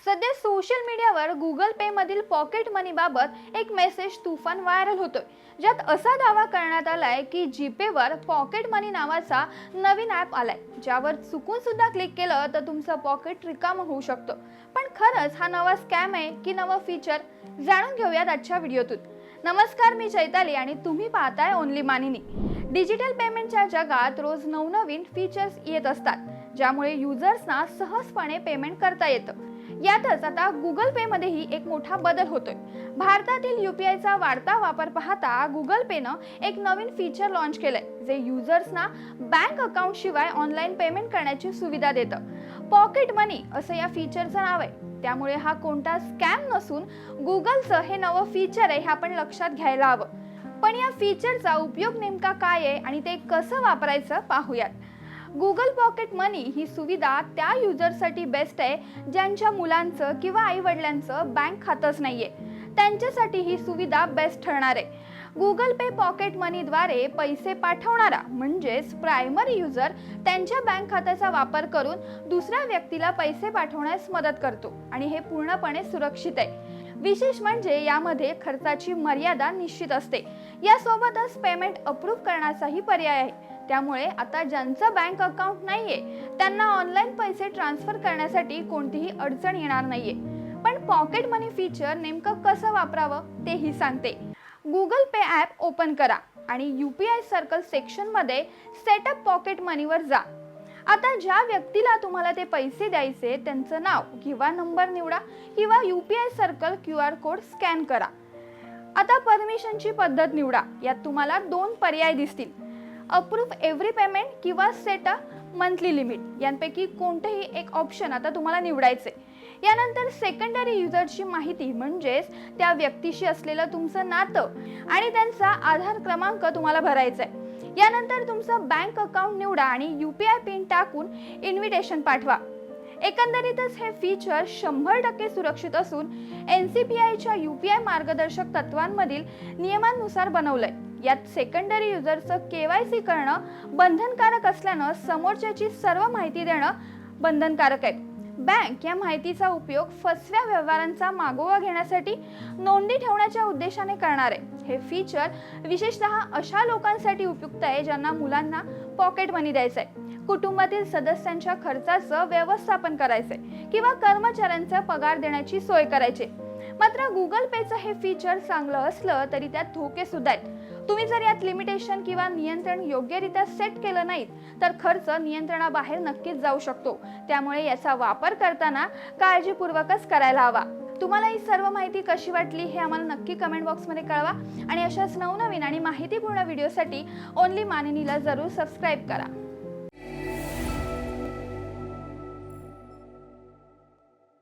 सध्या सोशल मीडियावर गुगल पे मधील पॉकेट मनी बाबत एक मेसेज तुफान व्हायरल होतोय, ज्यात असा दावा करण्यात आलाय की जीपे वर पॉकेट मनी नावाचा नवीन ॲप आलाय, ज्यावर चुकून सुद्धा क्लिक केलं तर तुमचं पॉकेट रिकामं होऊ शकतं। पण खरंच हा नवा स्कॅम आहे की नवं फीचर, जाणून घेऊयात आजच्या व्हिडिओतून। नमस्कार, मी चैताली आणि तुम्ही पाहताय ओनली मानिनी। डिजिटल पेमेंटच्या जगात रोज नवनवीन फीचर्स येत असतात, ज्यामुळे युजर्सना सहजपणे पेमेंट करता येतं। यातच आता गुगल पे मध्येही एक मोठा बदल होतोय। भारतातील यूपीआयचा वाढता वापर पाहता गुगल पेनं एक नवीन फीचर लॉन्च केलंय, जे युजर्सना बँक अकाउंट शिवाय ऑनलाईन पेमेंट करण्याची सुविधा देतं। पॉकेट मनी असं या फीचरचं नाव आहे। त्यामुळे हा कोणता स्कॅम नसून गुगलचं हे नवं फीचर आहे, हे आपण लक्षात घ्यायला हवं। पण या फीचरचा उपयोग नेमका काय आहे आणि ते कसं वापरायचं पाहूयात। गुगल पॉकेट मनी ही सुविधा त्या युजर्ससाठी बेस्ट आहे ज्यांच्या मुलांचं किंवा आई वडिलांचं बँक खातंच नाहीये। त्यांच्यासाठी ही सुविधा बेस्ट ठरणार आहे। गुगल पे पॉकेट मनीद्वारे पैसे पाठवणारा म्हणजेच प्रायमरी युजर त्यांच्या बँक खात्याचा वापर करून दुसऱ्या व्यक्तीला पैसे पाठवण्यास मदत करतो आणि हे पूर्णपणे सुरक्षित आहे। विशेष म्हणजे यामध्ये खर्चाची मर्यादा निश्चित असते। यासोबतच पेमेंट अप्रूव्ह करण्याचाही पर्याय आहे। त्यामुळे आता ज्यांचं बँक अकाउंट नाहीये त्यांना ऑनलाईन पैसे ट्रान्सफर करण्यासाठी कोणतीही अडचण येणार नाहीये। पण पॉकेट मनी फीचर नेमकं कसं वापरावं तेही सांगते। गुगल पे ॲप ओपन करा आणि यूपीआय सर्कल सेक्शन मध्ये सेटअप पॉकेट मनीवर जा। आता ज्या व्यक्तीला तुम्हाला ते पैसे द्यायचे त्यांचं नाव किंवा नंबर निवडा किंवा UPI circle QR code scan करा। आता परमिशनची पद्धत निवडा। यात तुम्हाला दोन पर्याय दिसतील, अप्रूव्ह एव्हरी पेमेंट किंवा सेट अ मंथली लिमिट। यांपैकी कोणतेही एक ऑप्शन आता तुम्हाला निवडायचे। यानंतर सेकंडरी युजरची माहिती म्हणजेच त्या व्यक्तीशी असलेलं तुमचं नातं आणि त्यांचा आधार क्रमांक तुम्हाला भरायचा आहे। यानंतर तुमचं बँक अकाउंट निवडा आणि यूपीआय पिन टाकून इन्व्हिटेशन पाठवा। एकंदरीतच हे फीचर 100% सुरक्षित असून NCPIच्या यूपीआय मार्गदर्शक तत्वांमधील नियमांनुसार बनवलंय। यात सेकंडरी युजरचं KYC करणं बंधनकारक असल्यानं समोरच्याची सर्व माहिती देणं बंधनकारक आहे। बँक या माहितीचा उपयोग फसव्या व्यवहारांचा मागोवा घेण्यासाठी नोंदी ठेवण्याच्या उद्देशाने करणार आहे। हे फीचर विशेषतः अशा लोकांसाठी उपयुक्त आहे ज्यांना मुलांना पॉकेट मनी द्यायचंय, कुटुंबातील सदस्यांच्या खर्चाचं व्यवस्थापन करायचंय किंवा कर्मचाऱ्यांचा पगार देण्याची सोय करायची। मात्र गुगल पेचं हे फीचर चांगलं असलं तरी त्यात धोके सुद्धा आहेत। तुम्ही जर यात लिमिटेशन किंवा नियंत्रण योग्यरित्या सेट केलं नाही तर खर्च नियंत्रणाबाहेर नक्कीच जाऊ शकतो। त्यामुळे याचा वापर करताना काळजीपूर्वकच करायला हवा। तुम्हाला ही सर्व माहिती कशी वाटली हे आम्हाला नक्की कमेंट बॉक्समध्ये कळवा आणि अशाच नवनवीन आणि माहितीपूर्ण व्हिडिओसाठी ओनली मानिनीला जरूर सबस्क्राईब करा।